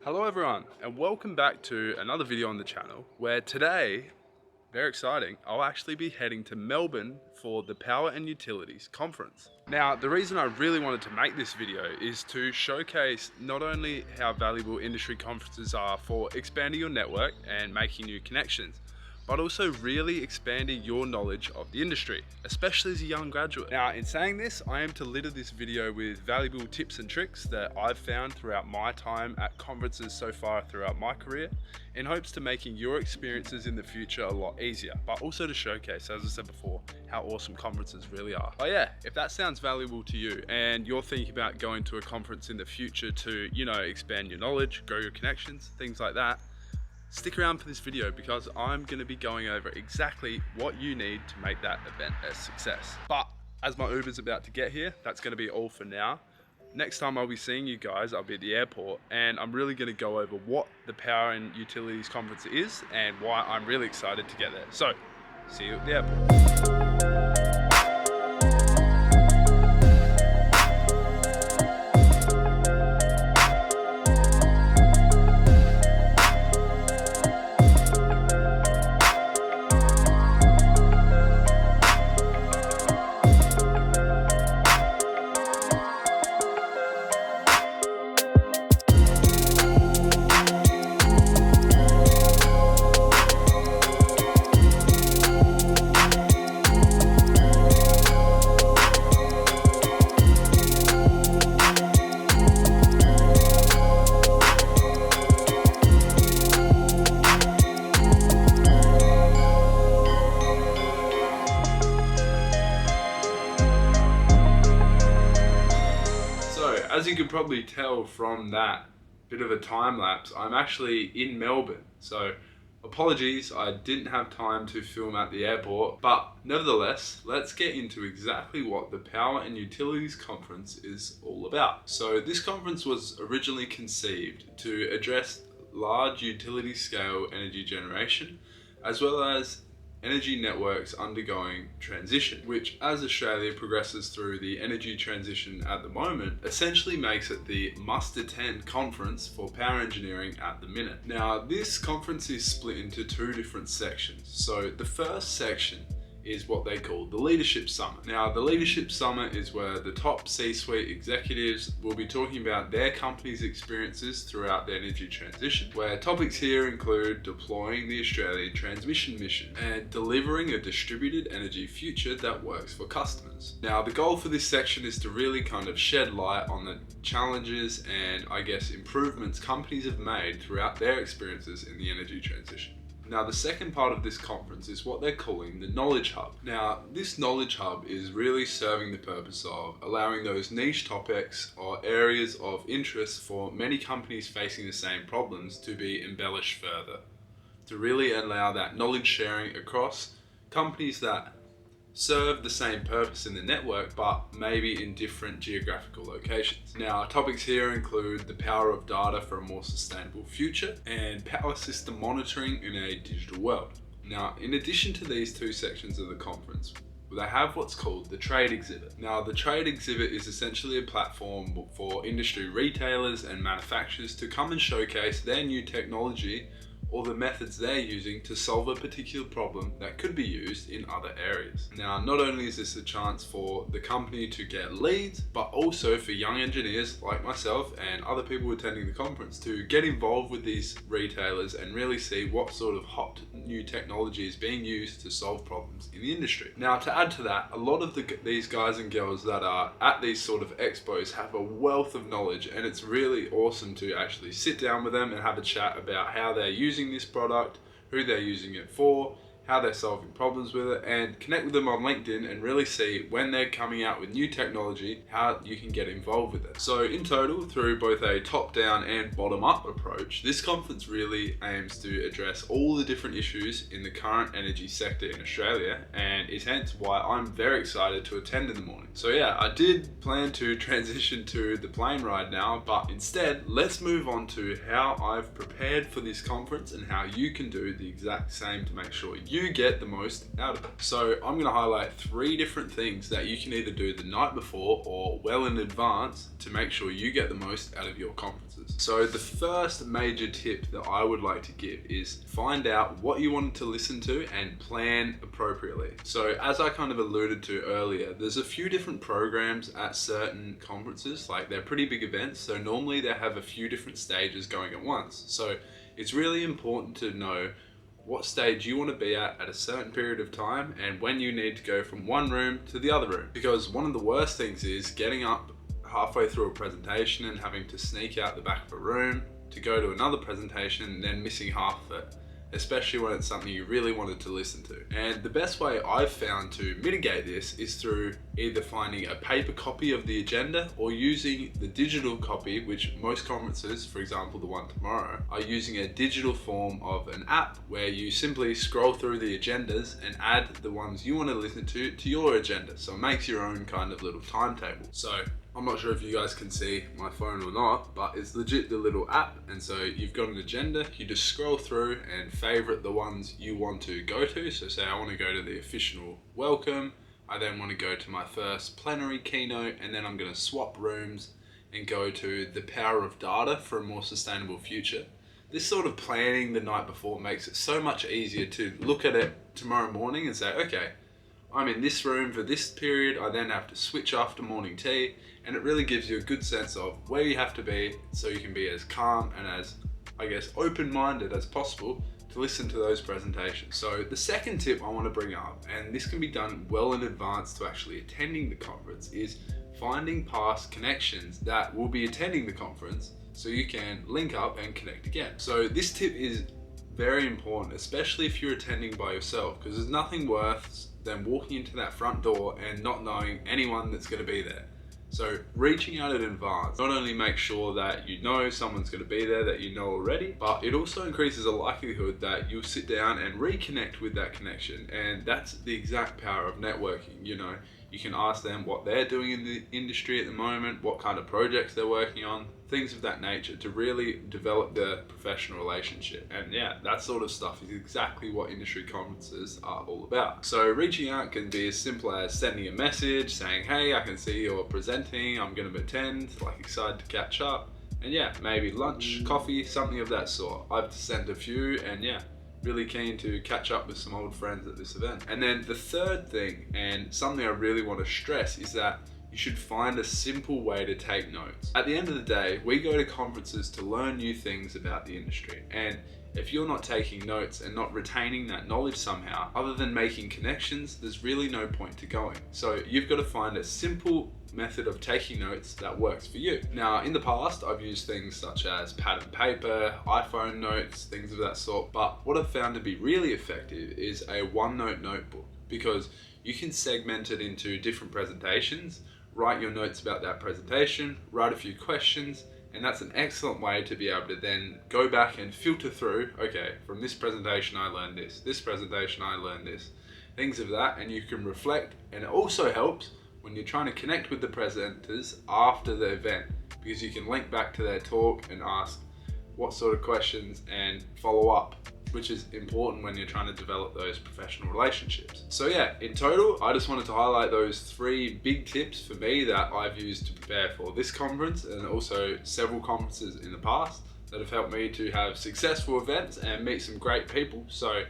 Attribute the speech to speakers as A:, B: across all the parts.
A: Hello everyone, and welcome back to another video on the channel where today, very exciting, I'll actually be heading to Melbourne for the Power and Utilities Conference. Now, the reason I really wanted to make this video is to showcase not only how valuable industry conferences are for expanding your network and making new connections, but also really expanding your knowledge of the industry, especially as a young graduate. Now, in saying this, I am to litter this video with valuable tips and tricks that I've found throughout my time at conferences so far throughout my career, in hopes to making your experiences in the future a lot easier, but also to showcase, as I said before, how awesome conferences really are. But yeah, if that sounds valuable to you and you're thinking about going to a conference in the future to, expand your knowledge, grow your connections, things like that, stick around for this video because I'm going to be going over exactly what you need to make that event a success. But as my Uber's about to get here, that's going to be all for now. Next time I'll be seeing you guys, I'll be at the airport, and I'm really going to go over what the Power and Utilities Conference is and why I'm really excited to get there. So, see you at the airport. As you can probably tell from that bit of a time lapse, I'm actually in Melbourne. So apologies, I didn't have time to film at the airport, but nevertheless, let's get into exactly what the Power and Utilities Conference is all about. So this conference was originally conceived to address large utility scale energy generation, as well as energy networks undergoing transition, which, as Australia progresses through the energy transition at the moment, essentially makes it the must-attend conference for power engineering at the minute. Now, this conference is split into two different sections. So the first section is what they call the Leadership Summit. Now, the Leadership Summit is where the top C-suite executives will be talking about their company's experiences throughout the energy transition, where topics here include deploying the Australian transmission mission and delivering a distributed energy future that works for customers. Now, the goal for this section is to really kind of shed light on the challenges and, improvements companies have made throughout their experiences in the energy transition. Now, the second part of this conference is what they're calling the Knowledge Hub. Now, this Knowledge Hub is really serving the purpose of allowing those niche topics or areas of interest for many companies facing the same problems to be embellished further, to really allow that knowledge sharing across companies that serve the same purpose in the network, but maybe in different geographical locations. Now, topics here include the power of data for a more sustainable future and power system monitoring in a digital world. Now, in addition to these two sections of the conference, they have what's called the Trade Exhibit. Now, the Trade Exhibit is essentially a platform for industry retailers and manufacturers to come and showcase their new technology or the methods they're using to solve a particular problem that could be used in other areas. Now, not only is this a chance for the company to get leads, but also for young engineers like myself and other people attending the conference to get involved with these retailers and really see what sort of hot new technology is being used to solve problems in the industry. Now, to add to that, a lot of these guys and girls that are at these sort of expos have a wealth of knowledge, and it's really awesome to actually sit down with them and have a chat about how they're using this product, who they're using it for, how they're solving problems with it, and connect with them on LinkedIn and really see when they're coming out with new technology, how you can get involved with it. So in total, through both a top-down and bottom-up approach, this conference really aims to address all the different issues in the current energy sector in Australia, and is hence why I'm very excited to attend in the morning. So yeah, I did plan to transition to the plane ride now, but instead, let's move on to how I've prepared for this conference and how you can do the exact same to make sure you you get the most out of it. So I'm going to highlight 3 different things that you can either do the night before or well in advance to make sure you get the most out of your conferences. So the first major tip that I would like to give is find out what you want to listen to and plan appropriately. So as I kind of alluded to earlier, there's a few different programs at certain conferences, like they're pretty big events, so normally they have a few different stages going at once. So it's really important to know what stage you want to be at a certain period of time and when you need to go from one room to the other room. Because one of the worst things is getting up halfway through a presentation and having to sneak out the back of a room to go to another presentation and then missing half of it, especially when it's something you really wanted to listen to. And the best way I've found to mitigate this is through either finding a paper copy of the agenda or using the digital copy, which most conferences, for example the one tomorrow, are using a digital form of an app where you simply scroll through the agendas and add the ones you want to listen to your agenda. So it makes your own kind of little timetable. So I'm not sure if you guys can see my phone or not, but it's legit the little app. And so you've got an agenda, you just scroll through and favorite the ones you want to go to. So say I want to go to the official welcome, I then want to go to my first plenary keynote, and then I'm going to swap rooms and go to the power of data for a more sustainable future. This sort of planning the night before makes it so much easier to look at it tomorrow morning and say, okay, I'm in this room for this period, I then have to switch after morning tea, and it really gives you a good sense of where you have to be so you can be as calm and as, I guess, open-minded as possible to listen to those presentations. So the second tip I want to bring up, and this can be done well in advance to actually attending the conference, is finding past connections that will be attending the conference so you can link up and connect again. So this tip is very important, especially if you're attending by yourself, because there's nothing worse than walking into that front door and not knowing anyone that's going to be there. So reaching out in advance not only makes sure that you know someone's going to be there that you know already, but it also increases the likelihood that you'll sit down and reconnect with that connection. And that's the exact power of networking. You know, you can ask them what they're doing in the industry at the moment, what kind of projects they're working on, things of that nature, to really develop the professional relationship. And yeah, that sort of stuff is exactly what industry conferences are all about. So reaching out can be as simple as sending a message saying, hey, I can see you're presenting, I'm going to attend, like excited to catch up. And yeah, maybe lunch, coffee, something of that sort. I've sent a few, and yeah, really keen to catch up with some old friends at this event. And then the third thing, and something I really want to stress, is that you should find a simple way to take notes. At the end of the day, we go to conferences to learn new things about the industry. And if you're not taking notes and not retaining that knowledge somehow, other than making connections, there's really no point to going. So you've got to find a simple method of taking notes that works for you. Now, in the past, I've used things such as pad and paper, iPhone notes, things of that sort. But what I've found to be really effective is a OneNote notebook, because you can segment it into different presentations, write your notes about that presentation, write a few questions, and that's an excellent way to be able to then go back and filter through, okay, from this presentation I learned this presentation I learned this, things of that, and you can reflect. And it also helps when you're trying to connect with the presenters after the event, because you can link back to their talk and ask what sort of questions and follow up, which is important when you're trying to develop those professional relationships. So yeah, in total, I just wanted to highlight those 3 big tips for me that I've used to prepare for this conference, and also several conferences in the past that have helped me to have successful events and meet some great people. So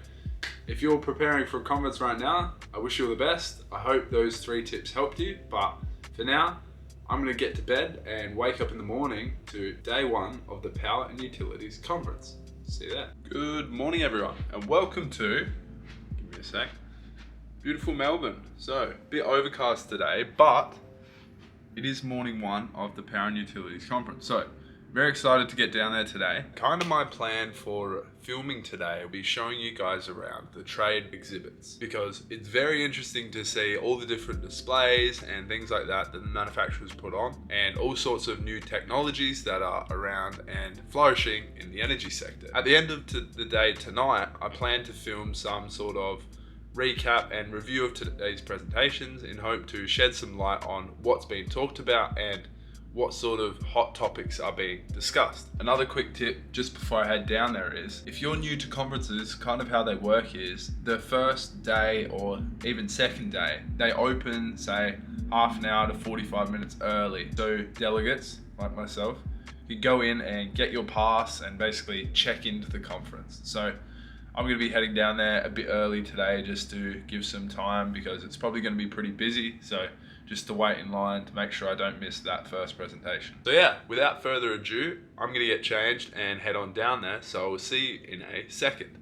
A: if you're preparing for a conference right now, I wish you all the best. I hope those 3 tips helped you, but for now, I'm going to get to bed and wake up in the morning to day 1 of the Power and Utilities Conference. See you there. Good morning, everyone, and welcome to, give me a sec, beautiful Melbourne. So, a bit overcast today, but it is morning 1 of the Power and Utilities Conference. So, very excited to get down there today. Kind of my plan for filming today will be showing you guys around the trade exhibits, because it's very interesting to see all the different displays and things like that that the manufacturers put on, and all sorts of new technologies that are around and flourishing in the energy sector. At the end of the day tonight, I plan to film some sort of recap and review of today's presentations in hope to shed some light on what's been talked about and what sort of hot topics are being discussed. Another quick tip just before I head down there is, if you're new to conferences, kind of how they work is the first day or even second day, they open, say, half an hour to 45 minutes early. So delegates like myself, you go in and get your pass and basically check into the conference. So I'm going to be heading down there a bit early today just to give some time because it's probably going to be pretty busy. So just to wait in line to make sure I don't miss that first presentation. So yeah, without further ado, I'm going to get changed and head on down there. So I will see you in a second.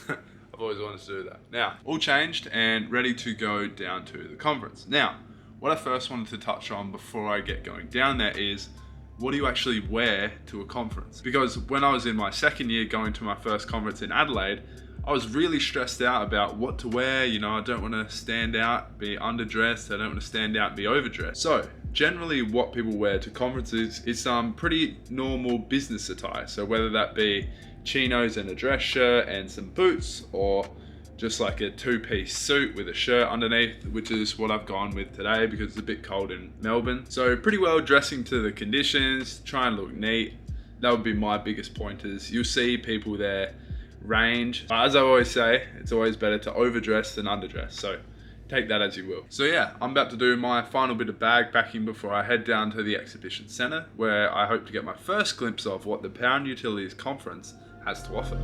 A: I've always wanted to do that. Now, all changed and ready to go down to the conference. Now, what I first wanted to touch on before I get going down there is, what do you actually wear to a conference? Because when I was in my second year going to my first conference in Adelaide, I was really stressed out about what to wear. You know, I don't want to stand out, be underdressed. I don't want to stand out and be overdressed. So generally what people wear to conferences is some pretty normal business attire. So whether that be chinos and a dress shirt and some boots, or just like a two-piece suit with a shirt underneath, which is what I've gone with today because it's a bit cold in Melbourne. So pretty well dressing to the conditions, try and look neat. That would be my biggest pointers. You'll see people there range. As I always say, it's always better to overdress than underdress. So take that as you will. So yeah, I'm about to do my final bit of bag packing before I head down to the exhibition center, where I hope to get my first glimpse of what the Power and Utilities conference has to offer.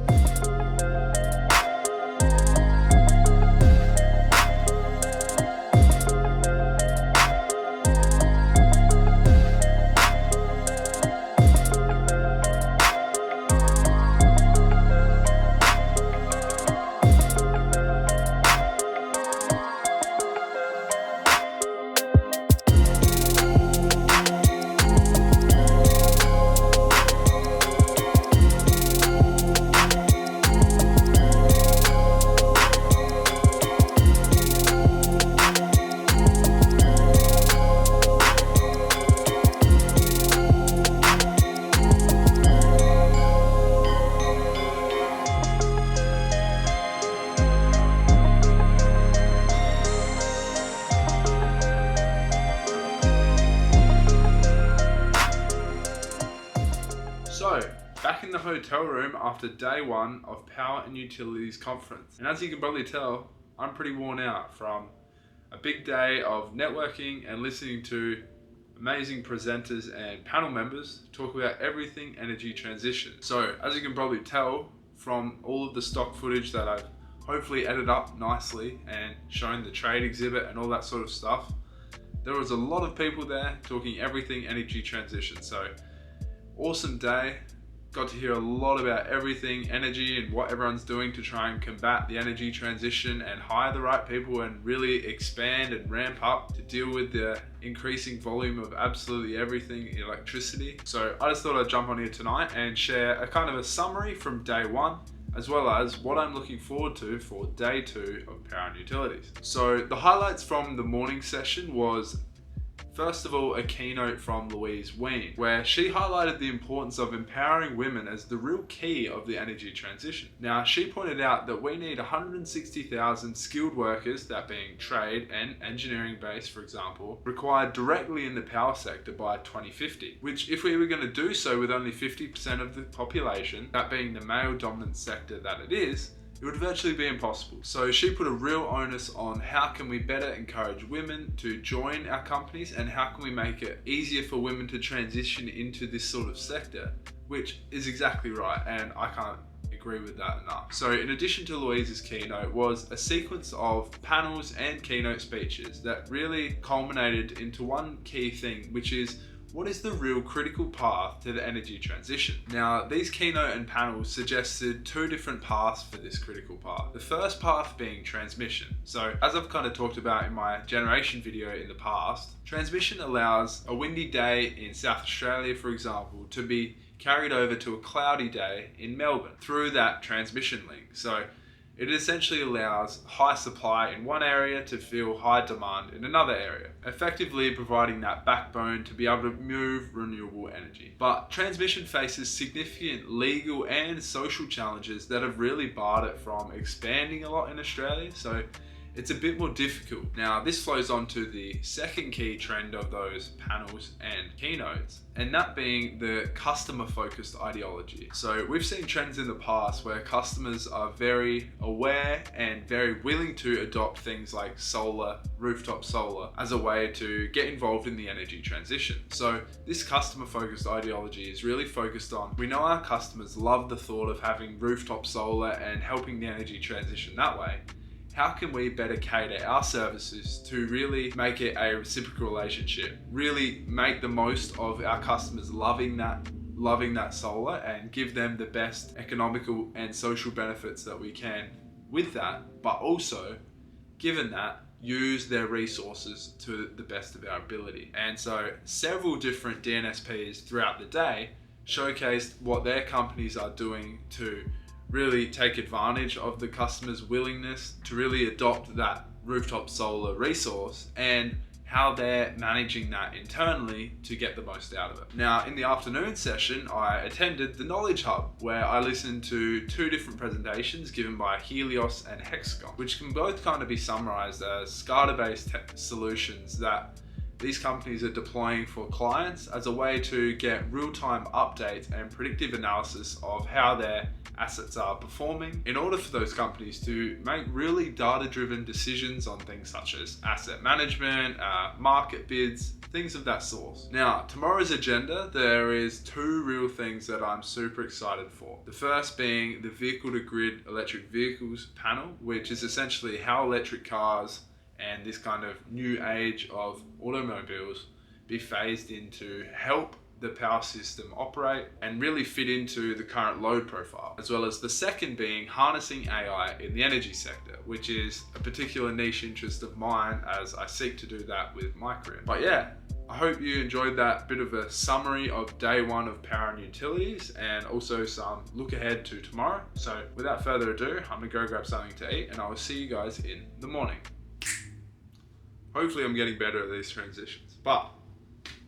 A: So, back in the hotel room after day one of Power and Utilities conference. And as you can probably tell, I'm pretty worn out from a big day of networking and listening to amazing presenters and panel members talk about everything energy transition. So, as you can probably tell from all of the stock footage that I've hopefully edited up nicely and shown the trade exhibit and all that sort of stuff, there was a lot of people there talking everything energy transition. So, awesome day. Got to hear a lot about everything energy and what everyone's doing to try and combat the energy transition and hire the right people and really expand and ramp up to deal with the increasing volume of absolutely everything in electricity. So I just thought I'd jump on here tonight and share a kind of a summary from day one, as well as what I'm looking forward to for day two of Power and Utilities. So the highlights from the morning session was, first of all, a keynote from Louise Ween, where she highlighted the importance of empowering women as the real key of the energy transition. Now, she pointed out that we need 160,000 skilled workers, that being trade and engineering based, for example, required directly in the power sector by 2050, which if we were going to do so with only 50% of the population, that being the male dominant sector that it is, it would virtually be impossible. So she put a real onus on how can we better encourage women to join our companies and how can we make it easier for women to transition into this sort of sector, which is exactly right, and I can't agree with that enough. So in addition to Louise's keynote was a sequence of panels and keynote speeches that really culminated into one key thing, which is, what is the real critical path to the energy transition? Now, these keynote and panels suggested two different paths for this critical path. The first path being transmission. So, as I've kind of talked about in my generation video in the past, transmission allows a windy day in South Australia, for example, to be carried over to a cloudy day in Melbourne through that transmission link. So, it essentially allows high supply in one area to fill high demand in another area, effectively providing that backbone to be able to move renewable energy. But transmission faces significant legal and social challenges that have really barred it from expanding a lot in Australia. So it's a bit more difficult. Now, this flows on to the second key trend of those panels and keynotes, and that being the customer-focused ideology. So we've seen trends in the past where customers are very aware and very willing to adopt things like solar, rooftop solar, as a way to get involved in the energy transition. So this customer-focused ideology is really focused on, we know our customers love the thought of having rooftop solar and helping the energy transition that way. How can we better cater our services to really make it a reciprocal relationship, really make the most of our customers loving that solar and give them the best economical and social benefits that we can with that, but also, given that, use their resources to the best of our ability. And so several different DNSPs throughout the day showcased what their companies are doing to really take advantage of the customer's willingness to really adopt that rooftop solar resource and how they're managing that internally to get the most out of it. Now, in the afternoon session, I attended the Knowledge Hub, where I listened to two different presentations given by Helios and Hexagon, which can both kind of be summarized as SCADA-based solutions that these companies are deploying for clients as a way to get real-time updates and predictive analysis of how their assets are performing in order for those companies to make really data-driven decisions on things such as asset management, market bids, things of that sort. Now, tomorrow's agenda, there is two real things that I'm super excited for. The first being the vehicle-to-grid electric vehicles panel, which is essentially how electric cars and this kind of new age of automobiles be phased in to help the power system operate and really fit into the current load profile, as well as the second being harnessing AI in the energy sector, which is a particular niche interest of mine as I seek to do that with my career. But yeah, I hope you enjoyed that bit of a summary of day one of power and utilities, and also some look ahead to tomorrow. So without further ado, I'm gonna go grab something to eat and I will see you guys in the morning. Hopefully I'm getting better at these transitions. But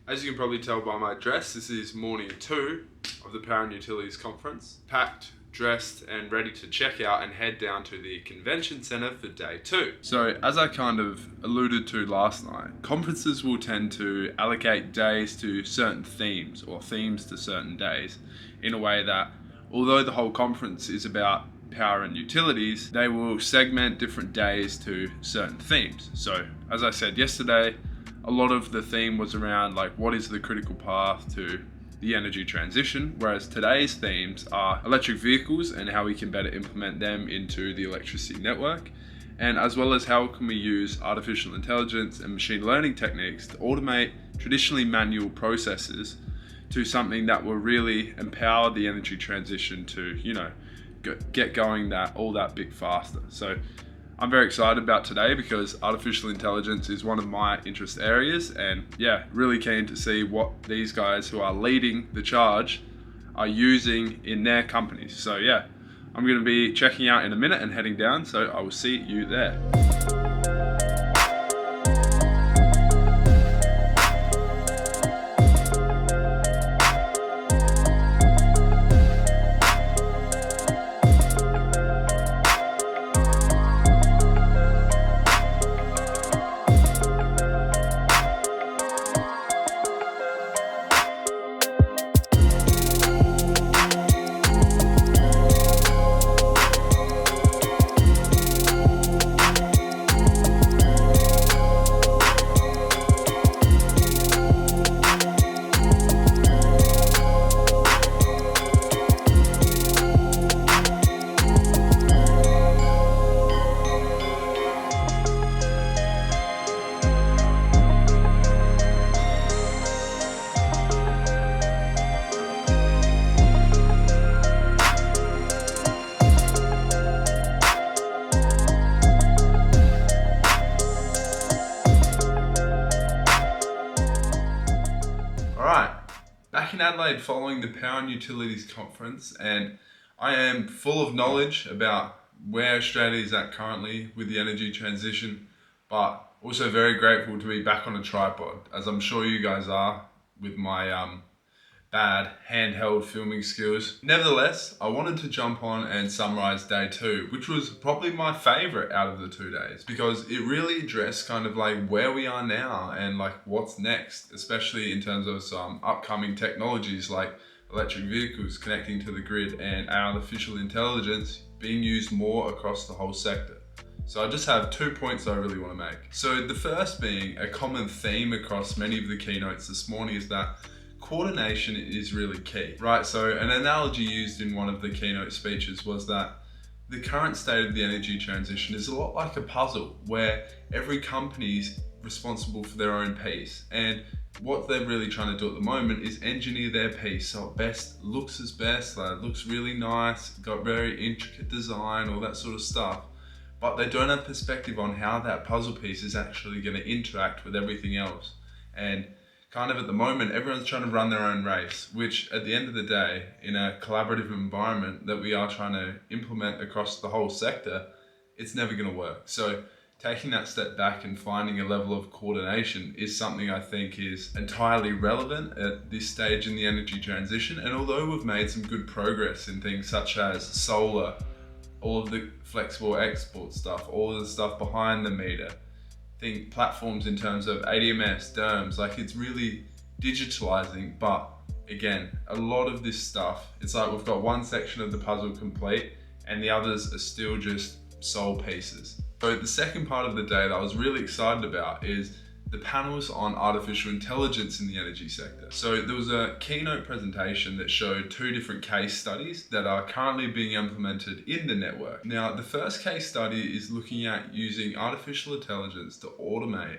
A: as you can probably tell by my dress, this is morning 2 of the Power and Utilities Conference. Packed, dressed, and ready to check out and head down to the convention center for day 2. So as I kind of alluded to last night, conferences will tend to allocate days to certain themes or themes to certain days in a way that, although the whole conference is about power and utilities, they will segment different days to certain themes. So as I said yesterday, a lot of the theme was around like what is the critical path to the energy transition, whereas today's themes are electric vehicles and how we can better implement them into the electricity network, and as well as how can we use artificial intelligence and machine learning techniques to automate traditionally manual processes to something that will really empower the energy transition to, get going that bit faster. So I'm very excited about today because artificial intelligence is one of my interest areas, and yeah, really keen to see what these guys who are leading the charge are using in their companies. So yeah, I'm going to be checking out in a minute and heading down, so I will see you there. Back in Adelaide following the Power and Utilities Conference, and I am full of knowledge about where Australia is at currently with the energy transition, but also very grateful to be back on a tripod, as I'm sure you guys are with my bad handheld filming skills. Nevertheless, I wanted to jump on and summarize day 2, which was probably my favorite out of the 2 days, because it really addressed kind of like where we are now and like what's next, especially in terms of some upcoming technologies like electric vehicles connecting to the grid and artificial intelligence being used more across the whole sector. So I just have 2 points I really want to make. So the first being a common theme across many of the keynotes this morning is that coordination is really key, right? So an analogy used in one of the keynote speeches was that the current state of the energy transition is a lot like a puzzle where every company is responsible for their own piece. And what they're really trying to do at the moment is engineer their piece so it looks really nice, got very intricate design, all that sort of stuff. But they don't have perspective on how that puzzle piece is actually going to interact with everything else. And kind of at the moment, everyone's trying to run their own race, which at the end of the day, in a collaborative environment that we are trying to implement across the whole sector, it's never going to work. So taking that step back and finding a level of coordination is something I think is entirely relevant at this stage in the energy transition. And although we've made some good progress in things such as solar, all of the flexible export stuff, all of the stuff behind the meter, think platforms in terms of ADMS, DERMS, like it's really digitalizing, but again, a lot of this stuff, it's like we've got one section of the puzzle complete and the others are still just sole pieces. So the second part of the day that I was really excited about is the panels on artificial intelligence in the energy sector. So there was a keynote presentation that showed 2 different case studies that are currently being implemented in the network. Now, the first case study is looking at using artificial intelligence to automate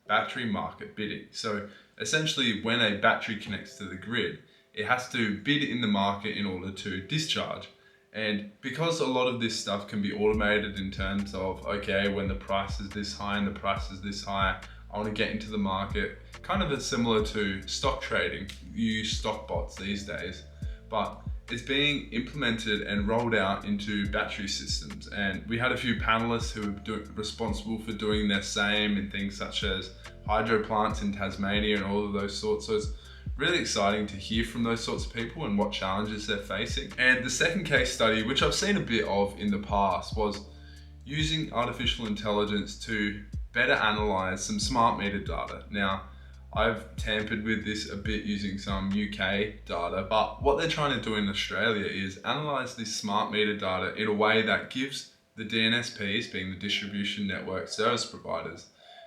A: battery market bidding. So essentially, when a battery connects to the grid, it has to bid in the market in order to discharge. And because a lot of this stuff can be automated in terms of, okay, when the price is this high and the price is this high, I want to get into the market, kind of similar to stock trading. You use stock bots these days, but it's being implemented and rolled out into battery systems. And we had a few panelists who were responsible for doing their same in things such as hydro plants in Tasmania and all of those sorts. So it's really exciting to hear from those sorts of people and what challenges they're facing. And the second case study, which I've seen a bit of in the past, was using artificial intelligence to better analyze some smart meter data. Now, I've tampered with this a bit using some UK data, but what they're trying to do in Australia is analyze this smart meter data in a way that gives the DNSPs, being the distribution network service providers,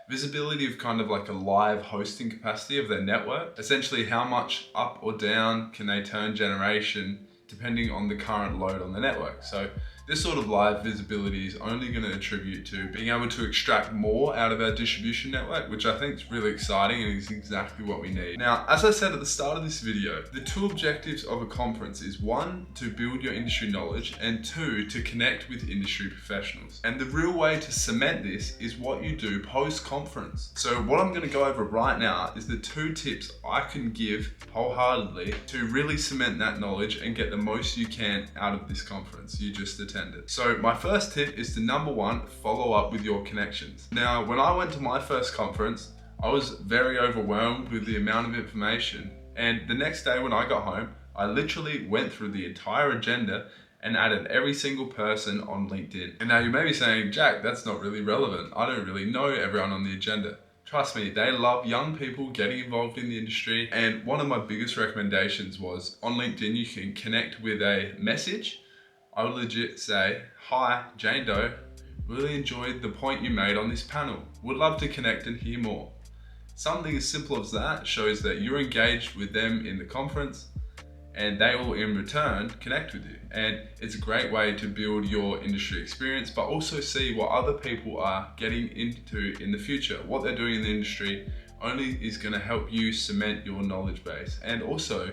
A: visibility of kind of like a live hosting capacity of their network. Essentially, how much up or down can they turn generation depending on the current load on the network. So this sort of live visibility is only going to attribute to being able to extract more out of our distribution network, which I think is really exciting and is exactly what we need. Now, as I said at the start of this video, the 2 objectives of a conference is 1, to build your industry knowledge, and 2, to connect with industry professionals. And the real way to cement this is what you do post-conference. So what I'm going to go over right now is the 2 tips I can give wholeheartedly to really cement that knowledge and get the most you can out of this conference you just attended. So my first tip is to, number 1, follow up with your connections. Now, when I went to my first conference, I was very overwhelmed with the amount of information. And the next day when I got home, I literally went through the entire agenda and added every single person on LinkedIn. And now you may be saying, Jack, that's not really relevant. I don't really know everyone on the agenda. Trust me, they love young people getting involved in the industry. And one of my biggest recommendations was on LinkedIn, you can connect with a message. I would legit say, hi, Jane Doe, really enjoyed the point you made on this panel. Would love to connect and hear more. Something as simple as that shows that you're engaged with them in the conference and they will in return connect with you. And it's a great way to build your industry experience, but also see what other people are getting into in the future. What they're doing in the industry only is going to help you cement your knowledge base, and also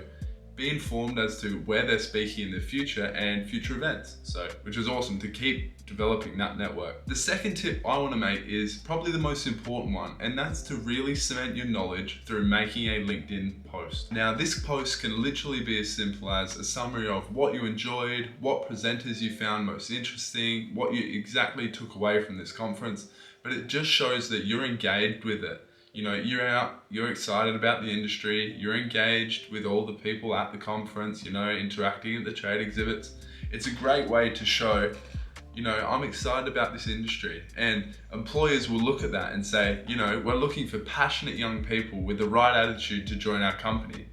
A: be informed as to where they're speaking in the future and future events. So, which is awesome to keep developing that network. The second tip I want to make is probably the most important one, and that's to really cement your knowledge through making a LinkedIn post. Now, this post can literally be as simple as a summary of what you enjoyed, what presenters you found most interesting, what you exactly took away from this conference, but it just shows that you're engaged with it. You know, you're out, you're excited about the industry, you're engaged with all the people at the conference, you know, interacting at the trade exhibits. It's a great way to show, you know, I'm excited about this industry. And employers will look at that and say, you know, we're looking for passionate young people with the right attitude to join our company.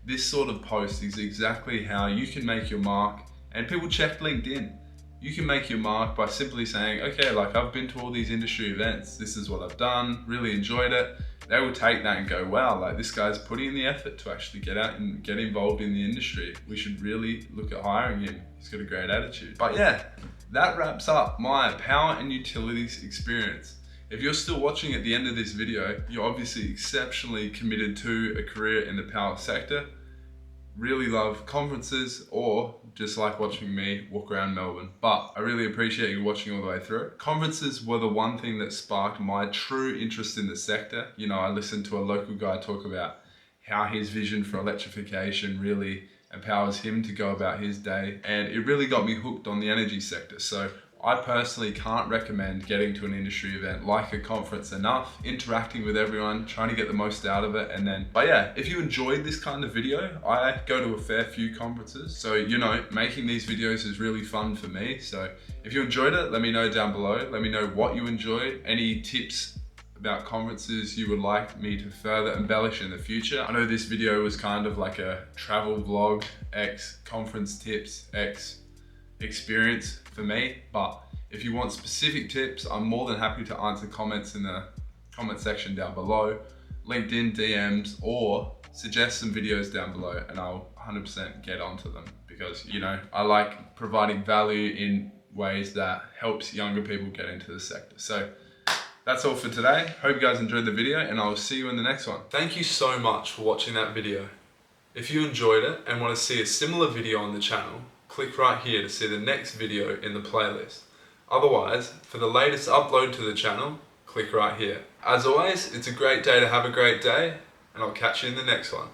A: This sort of post is exactly how you can make your mark. And people check LinkedIn. You can make your mark by simply saying, okay, like I've been to all these industry events. This is what I've done, really enjoyed it. They will take that and go, wow, like this guy's putting in the effort to actually get out and get involved in the industry. We should really look at hiring him. He's got a great attitude. But yeah, that wraps up my power and utilities experience. If you're still watching at the end of this video, you're obviously exceptionally committed to a career in the power sector, really love conferences, or just like watching me walk around Melbourne. But I really appreciate you watching all the way through. Conferences were the one thing that sparked my true interest in the sector. You know, I listened to a local guy talk about how his vision for electrification really empowers him to go about his day. And it really got me hooked on the energy sector. So I personally can't recommend getting to an industry event like a conference enough, interacting with everyone, trying to get the most out of it. And then, but yeah, if you enjoyed this kind of video, I go to a fair few conferences. So, you know, making these videos is really fun for me. So if you enjoyed it, let me know down below. Let me know what you enjoyed, any tips about conferences you would like me to further embellish in the future. I know this video was kind of like a travel vlog, X conference tips, X experience for me, but if you want specific tips, I'm more than happy to answer comments in the comment section down below, LinkedIn DMs, or suggest some videos down below and I'll 100% get onto them, because, you know, I like providing value in ways that helps younger people get into the sector. So that's all for today. Hope you guys enjoyed the video and I'll see you in the next one. Thank you so much for watching that video. If you enjoyed it and want to see a similar video on the channel, click right here to see the next video in the playlist. Otherwise, for the latest upload to the channel, click right here. As always, it's a great day to have a great day, and I'll catch you in the next one.